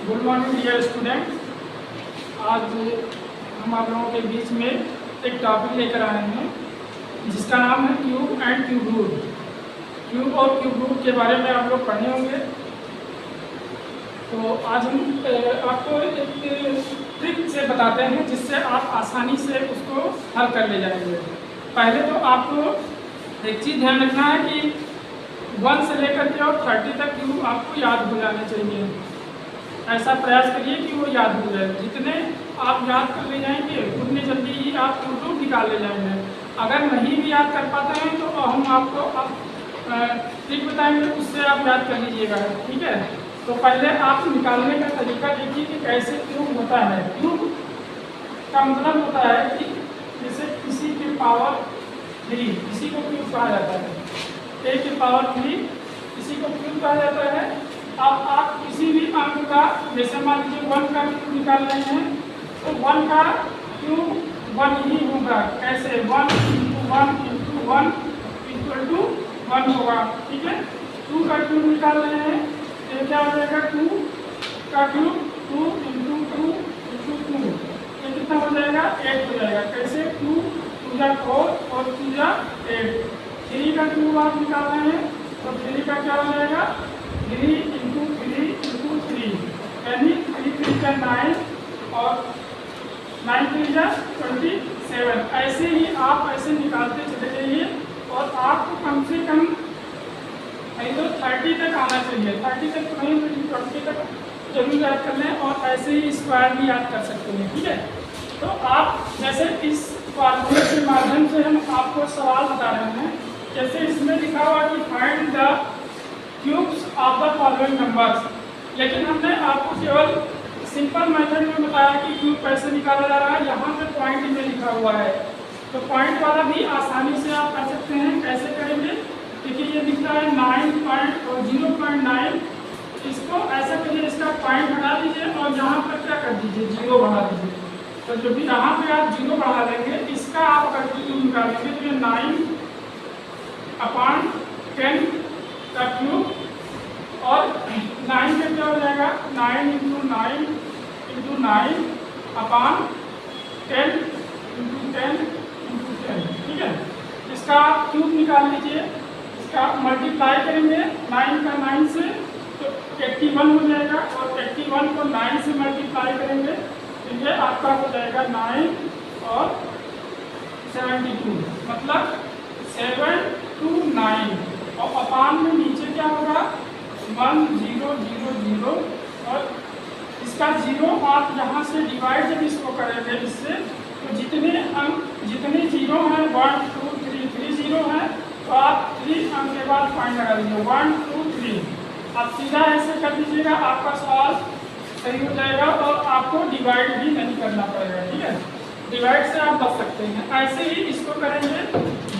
Good morning dear student. आज हम आप लोगों के बीच में एक टॉपिक लेकर आए हैं जिसका नाम है cube and cube root. Cube और क्यूब रूट के बारे में आप लोग पढ़े होंगे। तो आज हम आपको एक ट्रिक से बताते हैं जिससे आप आसानी से उसको हल कर ले जाएंगे। पहले तो आपको एक चीज़ ध्यान रखना है कि 1 से लेकर के और 30 तक क्यूब आपको याद हो जाने चाहिए। ऐसा प्रयास करिए कि वो याद हो जाए। जितने आप याद कर ले जाएंगे उतनी जल्दी ही आप क्यूब रूट निकाल ले जाएंगे। अगर नहीं भी याद कर पाते हैं तो हम आपको ट्रिक बताएंगे, उससे आप याद कर लीजिएगा। ठीक है, तो पहले आप निकालने का तरीका देखिए कि कैसे क्यूब होता है। क्यूब का मतलब होता है कि जैसे किसी की पावर 3, इसी को क्यूब कहा जाता है। a की पावर 3 इसी को क्यूब कहा जाता है। अब आप किसी भी अंक का, जैसे मान लीजिए 1 का क्यूब निकाल रहे हैं तो 1 का क्यूब 1 ही होगा। कैसे 1 × 1 × 1 = 1 होगा। ठीक है, 2 का क्यूब निकाल रहे हैं तो क्या हो जाएगा, 2 का क्यूब 2 × 2 × 2, ये कितना हो जाएगा, 8 हो जाएगा। कैसे 2 × 2 = 4 और 2 × 8। 3 का क्यूब आप निकाल रहे हैं तो 3 का क्या हो जाएगा, 3 × 3 × 3, यानी 3 × 3 = 9 और 9 × 3 = 27। ऐसे ही आप ऐसे निकालते चले जाइए और आपको कम से कम नहीं तो 30 तक आना चाहिए। 30 तक तो नहीं, 20 तक जरूर याद कर लें और ऐसे ही स्क्वायर भी याद कर सकते हैं। ठीक है, तो आप जैसे इस फॉर्मूले के माध्यम से हम आपको सवाल बता रहे हैं। जैसे इसमें लिखा हुआ कि find the cubes of the following numbers, लेकिन हमने आपको केवल सिंपल मेथड में बताया कि क्यूब कैसे निकाला जा रहा है। यहाँ पे पॉइंट में लिखा हुआ है तो पॉइंट वाला भी आसानी से आप कर सकते हैं। कैसे करेंगे, देखिए ये दिखता है 0.9, इसको ऐसा करिए, इसका पॉइंट हटा दीजिए और यहाँ पर क्या कर दीजिए, 0 बढ़ा दीजिए। तो जो भी यहाँ पे आप 0 बढ़ा देंगे, इसका आप अगर क्यूब निकालेंगे तो ये 9/10 का क्यूब और 9 पे क्या हो जाएगा, 9 × 9 × 9/10 × 10 × 10। ठीक है, इसका आप क्यूब निकाल लीजिए। इसका मल्टीप्लाई करेंगे 9 का 9 से तो 81 हो जाएगा और 81 को 9 से मल्टीप्लाई करेंगे तो ये आपका हो जाएगा 9 और 72, मतलब 7 to 9 और अपान में नीचे क्या होगा, 1 0 0 0 और इसका 0 आप यहाँ से डिवाइड जब इसको करेंगे इससे तो जितने अंक, जितने 0 हैं 1 2 3 0 हैं तो आप 3 अंक के बाद फाइन लगा दीजिए 1 2 3। आप सीधा ऐसे कर दीजिएगा, आपका सवाल सही हो जाएगा और आपको डिवाइड भी नहीं करना पड़ेगा। ठीक है, डिवाइड से आप बच सकते हैं। ऐसे ही इसको करेंगे।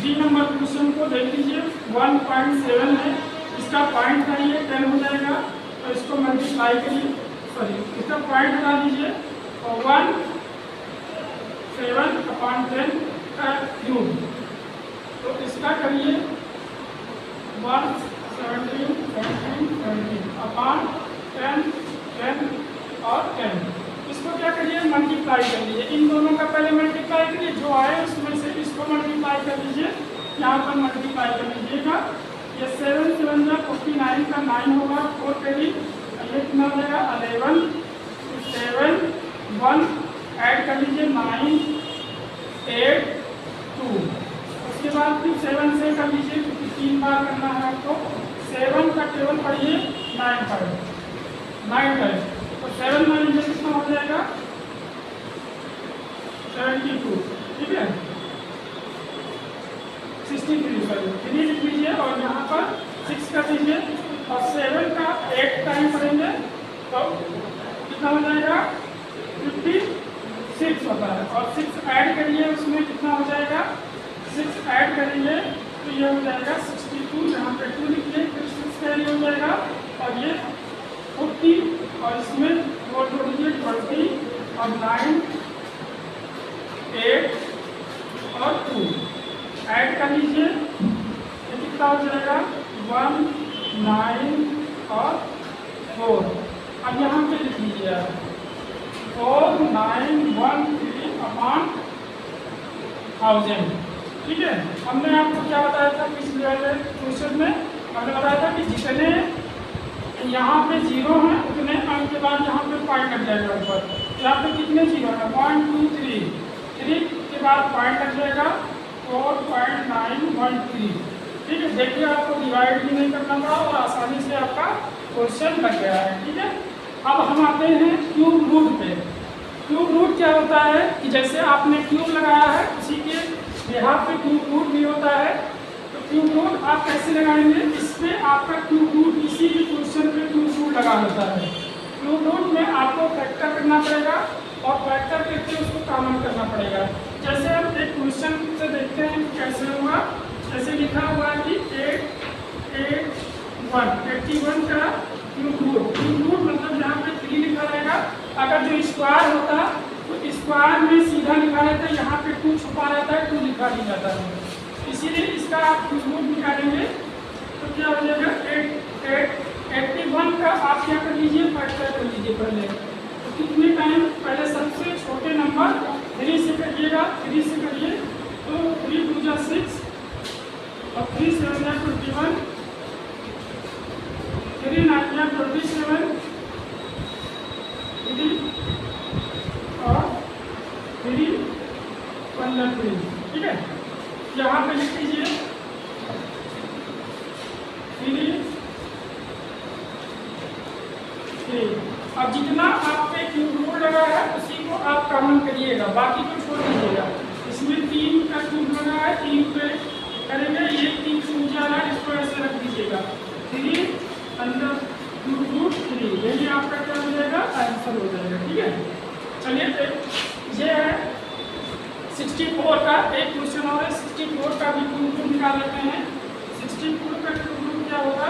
बी नंबर क्वेश्चन को देख लीजिए, 1.7 है, इसका पॉइंट करिए 10 हो जाएगा तो इसको मल्टीप्लाई करिए, सॉरी इसका पॉइंट हटा दीजिए और 17/10 का क्यूब, तो इसका करिए 117 17 10 और 10। इसको क्या करिए, मल्टीप्लाई कर लीजिए। इन दोनों का पहले मल्टीप्लाई करिए, जो आए उसमें से इसको मल्टीप्लाई कर लीजिए, यहाँ पर मल्टीप्लाई कर लीजिएगा। ये 7 7 = 49 का 9 होगा, 4 करिए, ये कितना हो जाएगा 11, 7 1 ऐड कर लीजिए 9 8 2। उसके बाद फिर 7 से कर लीजिए क्योंकि 3 बार करना है आपको। 7 का टेबल पढ़िए 9 पर 9 पर तो 7 - कितना हो जाएगा 72। ठीक है, 63, सॉरी 3 लिख लीजिए और यहाँ पर 6 कर दीजिए और 7 का 8 टाइम पढ़ेंगे तो कितना हो जाएगा 56 होता है और 6 ऐड करिए, उसमें कितना हो जाएगा 6 ऐड करेंगे तो ये हो जाएगा 62, यहाँ पे 2 लिखिए, फिर 6 कैरी हो जाएगा और ये 40 और इसमें 4 जोड़ दीजिए 20 और 9 8 और 2 ऐड कर लीजिए, ये कितना हो जाएगा 1 9 और 4। अब यहाँ पे लिख लीजिए आप 4913/1000। ठीक है, हमने आपको क्या बताया था पिछले वाले क्वेश्चन में? हमने बताया था कि जितने यहाँ पे जीरो हैं उतने अंक के बाद यहाँ पे पॉइंट लग जाएगा ऊपर। यहाँ पे कितने जीरो हैं? 1 2 3 3 के बाद पॉइंट लग जाएगा 4.913। ठीक है, देखिए आपको डिवाइड भी नहीं करना पड़ा और आसानी से आपका क्वेश्चन लग गया है। ठीक है, अब हम आते हैं क्यूब रूट पे। क्यूब रूट क्या होता है कि जैसे आपने क्यूब लगाया है उसी के बिहाफ पे क्यूब रूट भी होता है। तो क्यूब रूट आप कैसे लगाएंगे? इसमें आपका क्यूब रूट किसी भी क्वेश्चन पे क्यूब रूट लगा होता है। क्यूब रूट में आपको फैक्टर करना पड़ेगा और फैक्टर करके उसको कॉमन करना पड़ेगा। जैसे हम एक क्वेश्चन से देखते हैं कैसे होगा। जैसे लिखा हुआ है कि 81 का क्यूब रूट मतलब यहाँ पे 3 लिखा रहेगा। अगर जो स्क्वायर होता तो स्क्वायर में सीधा लिखा रहता है, यहाँ पे 2 छुपा रहता है, 2 लिखा नहीं जाता है। इसीलिए इसका आप क्यूब रूट निकालेंगे तो क्या हो जाएगा? 81 का आप क्या कर लीजिए? फैक्टर कर लीजिए पहले। तो कितने टाइम? पहले सबसे छोटे नंबर 3 से करिएगा, 3 से करिए तो 3 2 जा 6 और 3 7 जा 21, 3 9 जा 27, 3 और 3 1 जा 3। ठीक है, यहाँ पे लिख लीजिए 3 3। अब जितना आपके क्यूब रूट लगा है उसी को आप कॉमन करिएगा, बाकी को छोड़ दीजिएगा। इसमें 3 का क्यूब लगा है, 3 पे करेंगे, ये 3 छूट जा रहा है, इसको ऐसे रख दीजिएगा। 3 अंदर क्यूब रूट 3, यही आपका क्या हो जाएगा? आंसर हो जाएगा। ठीक है, चलिए ये है 64 का एक क्वेश्चन और है। 64 का भी क्यूब रूट निकाल लेते हैं। 64 का क्यूब रूट क्या होगा?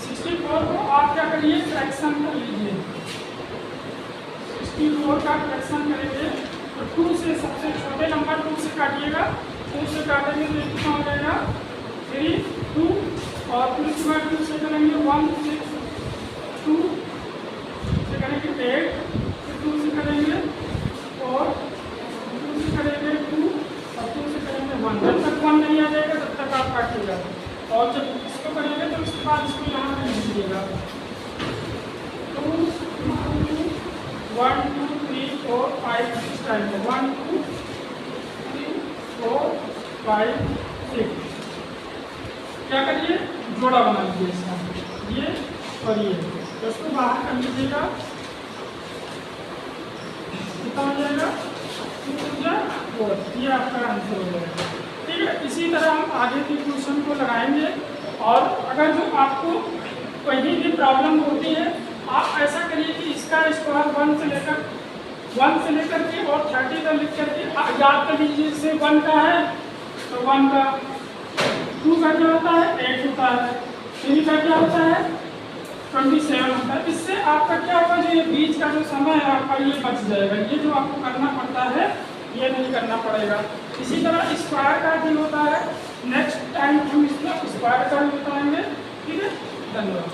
64 को आप क्या करिए? फ्रैक्शन कर लीजिए। 64 का फ्रैक्शन करेंगे तो 2 से सबसे छोटे नंबर 2 से काटिएगा। 2 से काटेंगे तो कितना हो जाएगा? 3 2 और फिर उसके बाद 2 से करेंगे 1 6 2 से करेंगे 8, फिर 2 से करेंगे और 2 से करेंगे 2 और 2 से करेंगे 1। जब तक 1 नहीं आ जाएगा तब तक आप काटिएगा और जब इसको करेंगे तो उसके बाद इसको यहाँ पे लिख दीजिएगा 2 1 2 3 4 5 6 टाइम 1 2 3 4 5 6। क्या करिए? जोड़ा बना लीजिए इसका, ये और ये, तो इसको बाहर कर लीजिएगा। कितना हो जाएगा? 2 ये आपका आंसर हो जाएगा। ठीक है, इसी तरह हम आगे के क्वेश्चन को लगाएंगे। और अगर जो आपको कहीं भी प्रॉब्लम होती है आप ऐसा करिए कि इसका स्क्वायर 1 से लेकर के और 30 तक लिख करके याद कर लीजिए। जैसे 1 का है तो 1 का, 2 का क्या होता है? 8 होता है, 3 का क्या होता है? 27 होता है। इससे आपका क्या होगा? जो ये बीच का जो समय है आपका ये बच जाएगा। ये जो आपको करना पड़ता है ये नहीं करना पड़ेगा। इसी तरह स्क्वायर का भी होता है, नेक्स्ट टाइम हम इसका स्क्वायर का भी बताएंगे। ठीक है, धन्यवाद।